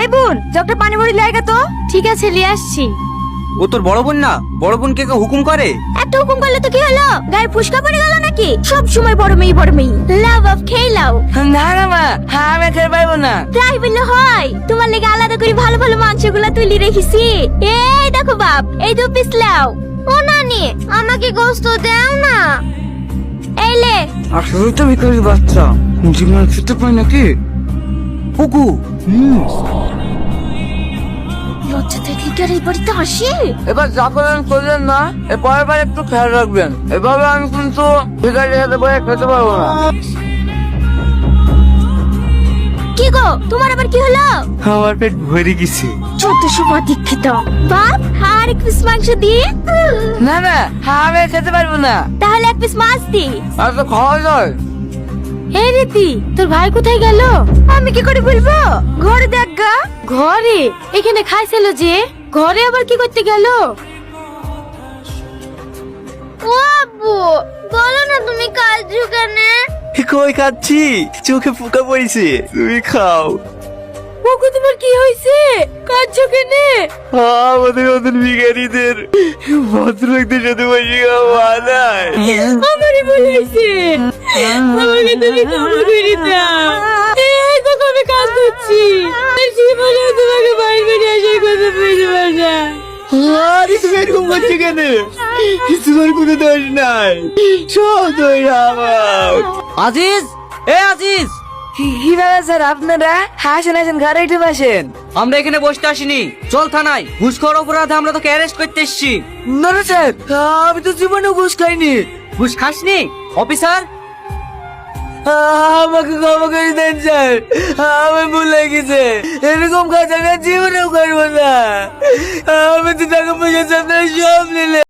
এই বোন জগটা পানি ভরি লাগা তো। ঠিক আছে নিয়ে আসছি। ও তোর বড় বোন না? বড় বোন কে হুকুম করে? একটা হুকুম করলে তো কি হলো? গায়ে ফুসকা পড়ে গেল নাকি? সব সময় বড় মেয়ে লাভ অফ খেয়ে লাও। না না মা, আমি খেতে পারবো না। তাই বললে হয়? তোমার লেগে আলাদা করে ভালো ভালো মাংসগুলা তুলি রেখেছি। এই দেখো বাপ, এই 2 পিস লাও। ও নানি আমাকে গোশত দাও না। এই লে। আসলে তো ভিখারির বাচ্চা, জীবন খেতে পায় নাকি? পুকু লজ্জা থেকে কি আর এই বাড়িতে আসি? এবার যা করেন করলেন না, পরের বার একটু খেয়াল রাখবেন। এভাবে আমি কিন্তু ভিখারির সাথে বসে খেতে পারবো না। কি গো তোমার আবার কি হলো? আমার পেট ভরে গেছে। যত সময় দীক্ষিত বাপ, আর 1 পিস মাংস দিয়ে। না না, আমি খেতে পারবো না। তাহলে 1 পিস মাছ দি। আর তো খাওয়া যায়। এই রীতি, তোর ভাই কোথায় গেল? আমি কি করে বলবো? ঘরে দেখ গা। ঘরে? এখানে খাইছিল যে, ঘরে আবার কি করতে গেল? ও আব্বু, বলো না তুমি কাঁদছো কেন? কই খাচ্ছি, চোখে পোকা পড়েছে, তুমি খাও। ওগো তোমার কি হয়েছে? কাঁদছো কেন? আমাদের মতন ভিখারিদের ভদ্রলোকদের সাথে বসে খাওয়া নাই। আমারই ভুল হয়েছে, আমাকে তুমি ক্ষমা করে দাও। এই দেখো আমি কাঁদছি, জীবনে তোমাকে বাইরে বেরিয়ে আসার কথা বলবো না। আরে তুমি এরকম করছো কেন? তোমার কোনো দোষ নাই, সব দোষ আমার। আজিজ, এ আজিজ, হিরালা স্যার আপনারা হাসেন হাসেন ঘরে উঠে বসেন। আমরা এখানে বসতে আসিনি, চল থানায়। ঘুষখোর অপরাধে আমরা তোকে অ্যারেস্ট করতে এসেছি। না না স্যার, আমি তো জীবনে ঘুষ খাইনি। ঘুষ খাসনি অফিসার? আমাকে ক্ষমা করে দেন স্যার, আমি ভুল লেগেছে। এরকম কাজ আমি আর জীবনেও করবো না। আমি তো টাকা পয়সা আপনারা সব নিলে।